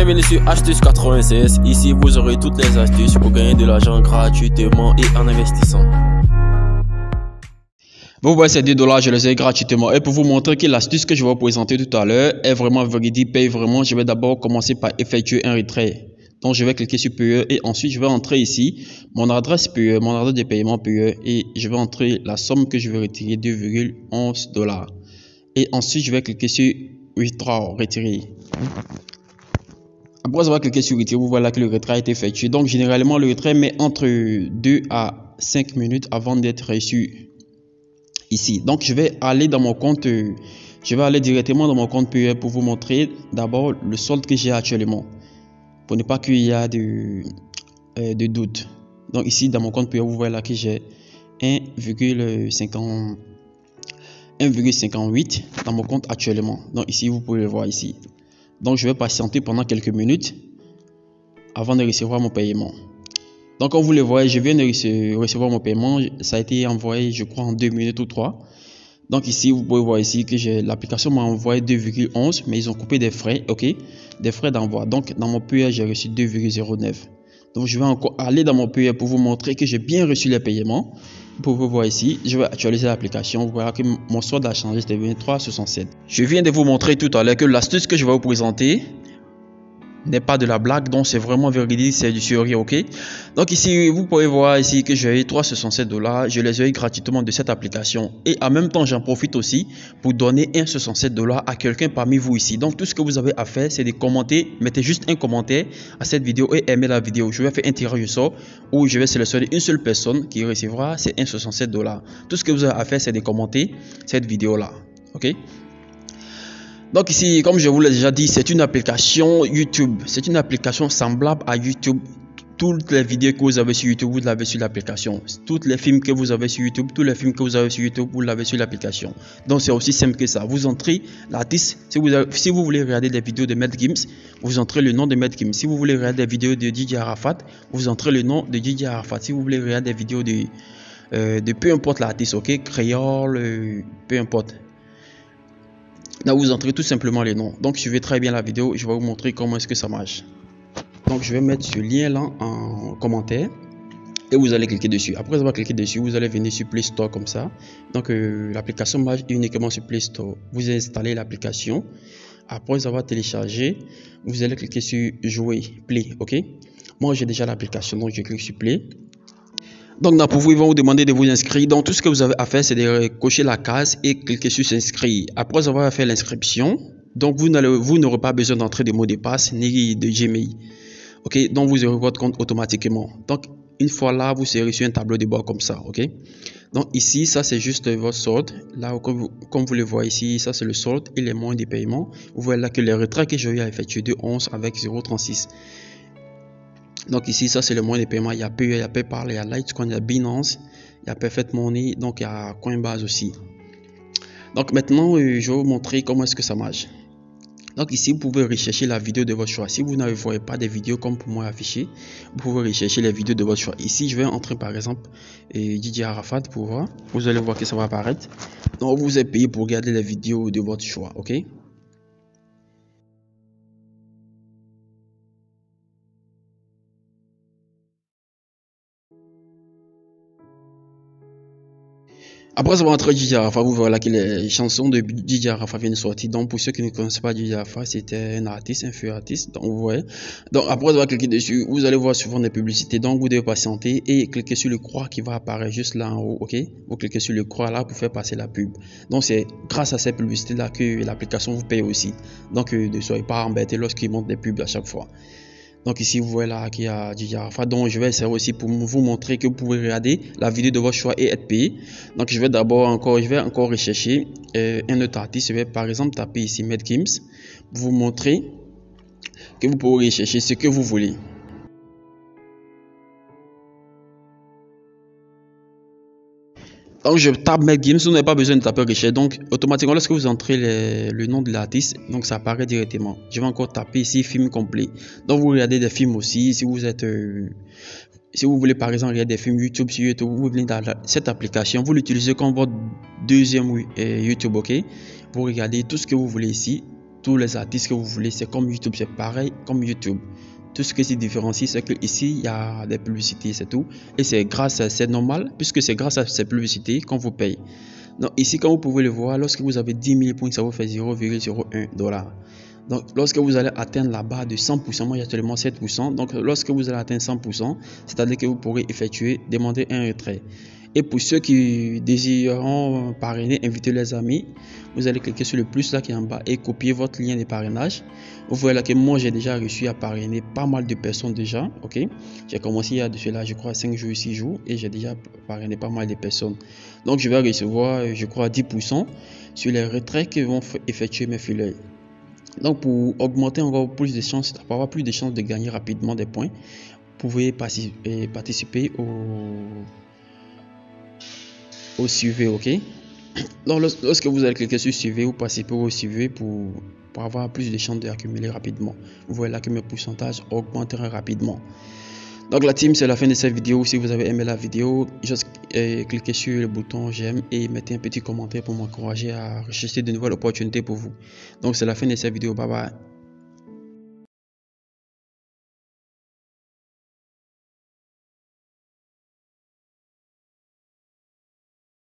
Bienvenue sur Astuce 96. Ici, vous aurez toutes les astuces pour gagner de l'argent gratuitement et en investissant. Vous voyez ces $2, je les ai gratuitement. Et pour vous montrer que l'astuce que je vais vous présenter tout à l'heure est vraiment véridique, paye vraiment, je vais d'abord commencer par effectuer un retrait. Donc je vais cliquer sur payeur et ensuite je vais entrer ici mon adresse payeur, mon adresse de paiement payeur et je vais entrer la somme que je vais retirer, 2,11 $. Et ensuite je vais cliquer sur withdraw, retirer. Après avoir cliqué sur retirer, vous voyez là que le retrait a été effectué. Donc généralement le retrait met entre 2 à 5 minutes avant d'être reçu ici. Donc je vais aller dans mon compte, je vais aller directement dans mon compte payeur pour vous montrer d'abord le solde que j'ai actuellement, pour ne pas qu'il y ait de doute. Donc ici dans mon compte payeur, vous voyez là que j'ai 1,58 dans mon compte actuellement. Donc ici vous pouvez le voir ici. Donc je vais patienter pendant quelques minutes avant de recevoir mon paiement. Donc comme vous le voyez, je viens de recevoir mon paiement. Ça a été envoyé, je crois, en 2 minutes ou 3. Donc ici vous pouvez voir ici que l'application m'a envoyé 2,11, mais ils ont coupé des frais, ok, des frais d'envoi. Donc dans mon payeur j'ai reçu 2,09. Donc je vais encore aller dans mon payeur pour vous montrer que j'ai bien reçu les paiements. Vous pouvez voir ici, je vais actualiser l'application. Vous voyez que mon solde a changé, c'est devenu 3,67. Je viens de vous montrer tout à l'heure que l'astuce que je vais vous présenter n'est pas de la blague, donc c'est vraiment véridique, c'est du sérieux, ok. Donc ici vous pouvez voir ici que j'ai eu 367 $, je les ai eu gratuitement de cette application et en même temps j'en profite aussi pour donner 1,67 $ à quelqu'un parmi vous ici. Donc tout ce que vous avez à faire, c'est de commenter, mettez juste un commentaire à cette vidéo et aimez la vidéo. Je vais faire un tirage au sort où je vais sélectionner une seule personne qui recevra ces 1,67 $. Tout ce que vous avez à faire, c'est de commenter cette vidéo là, ok. Donc ici, comme je vous l'ai déjà dit, c'est une application YouTube. C'est une application semblable à YouTube. Toutes les vidéos que vous avez sur YouTube, vous l'avez sur l'application. Tous les films que vous avez sur YouTube, tous les films que vous avez sur YouTube, vous l'avez sur l'application. Donc c'est aussi simple que ça. Vous entrez l'artiste. Si vous voulez regarder des vidéos de Maître Gims, vous entrez le nom de Maître Gims. Si vous voulez regarder des vidéos de DJ Arafat, vous entrez le nom de DJ Arafat. Si vous voulez regarder des vidéos de peu importe l'artiste, ok, créole, peu importe. Là vous entrez tout simplement les noms. Donc suivez très bien la vidéo, je vais vous montrer comment est-ce que ça marche. Donc je vais mettre ce lien là en commentaire et vous allez cliquer dessus. Après avoir cliqué dessus, vous allez venir sur Play Store comme ça. Donc l'application marche uniquement sur Play Store. Vous installez l'application. Après avoir téléchargé, vous allez cliquer sur jouer, play, ok. Moi j'ai déjà l'application, donc je clique sur play. Donc là pour vous, ils vont vous demander de vous inscrire. Donc tout ce que vous avez à faire, c'est de cocher la case et cliquer sur s'inscrire. Après avoir fait l'inscription, donc vous n'aurez pas besoin d'entrer de mot de passe ni de Gmail. Ok, donc vous aurez votre compte automatiquement. Donc une fois là, vous serez sur un tableau de bord comme ça, ok. Donc ici, ça c'est juste votre solde. Là, comme vous le voyez ici, ça c'est le solde et les moyens de paiement. Vous voyez là que les retraits que j'ai eu à effectuer de 11 avec 0,36. Donc ici, ça c'est le moyen de paiement. Il y a Payeer, il y a PayPal, il y a Litecoin, il y a Binance, il y a Perfect Money, donc il y a Coinbase aussi. Donc maintenant, je vais vous montrer comment est-ce que ça marche. Donc ici, vous pouvez rechercher la vidéo de votre choix. Si vous ne voyez pas des vidéos comme pour moi affichées, vous pouvez rechercher les vidéos de votre choix. Ici, je vais entrer par exemple DJ Arafat pour voir. Vous allez voir que ça va apparaître. Donc vous êtes payé pour regarder les vidéos de votre choix, ok. Après avoir entré DJ Arafat, vous verrez là que les chansons de DJ Arafat viennent sortir. Donc pour ceux qui ne connaissent pas DJ Arafat, c'était un artiste, un feu artiste. Donc vous voyez. Donc après avoir cliqué dessus, vous allez voir souvent des publicités. Donc vous devez patienter et cliquer sur le croix qui va apparaître juste là en haut. Ok. Vous cliquez sur le croix là pour faire passer la pub. Donc c'est grâce à ces publicités là que l'application vous paye aussi. Donc ne soyez pas embêtés lorsqu'il monte des pubs à chaque fois. Donc ici vous voyez là qu'il y a DJ Arafat. Donc je vais essayer aussi pour vous montrer que vous pouvez regarder la vidéo de votre choix et être payé. Donc je vais encore rechercher un autre artiste. Je vais par exemple taper ici Maître Gims pour vous montrer que vous pouvez rechercher ce que vous voulez. Donc je tape Maître Gims, vous n'avez pas besoin de taper recherche. Donc automatiquement lorsque vous entrez le nom de l'artiste, donc ça apparaît directement. Je vais encore taper ici film complet. Donc vous regardez des films aussi. Si vous êtes si vous voulez par exemple regarder des films YouTube sur YouTube, vous venez dans cette application, vous l'utilisez comme votre deuxième YouTube, ok. Vous regardez tout ce que vous voulez ici. tous les artistes que vous voulez. C'est comme YouTube, c'est pareil comme YouTube. Tout ce qui se différencie, c'est que ici il y a des publicités, c'est tout. Et c'est normal, puisque c'est grâce à ces publicités qu'on vous paye. Donc ici, comme vous pouvez le voir, lorsque vous avez 10 000 points, ça vous fait 0,01 $. Donc lorsque vous allez atteindre la barre de 100%, moi j'ai actuellement 7%. Donc lorsque vous allez atteindre 100%, c'est-à-dire que vous pourrez demander un retrait. Et pour ceux qui désireront parrainer, inviter les amis, vous allez cliquer sur le plus là qui est en bas et copier votre lien de parrainage. Vous voyez là que moi j'ai déjà réussi à parrainer pas mal de personnes déjà. Ok, j'ai commencé il y a de cela, je crois 5 jours, 6 jours, et j'ai déjà parrainé pas mal de personnes. Donc je vais recevoir, je crois, 10% sur les retraits que vont effectuer mes filets. Donc pour augmenter encore plus de chances, pour avoir plus de chances de gagner rapidement des points, vous pouvez participer au suivi, ok. Donc lorsque vous allez cliquer sur suivre ou participer au suivi pour avoir plus de chances d'accumuler rapidement, vous voyez là que mes pourcentages augmenteront rapidement. Donc la team, c'est la fin de cette vidéo. Si vous avez aimé la vidéo, juste cliquez sur le bouton j'aime et mettez un petit commentaire pour m'encourager à rechercher de nouvelles opportunités pour vous. Donc c'est la fin de cette vidéo, bye bye.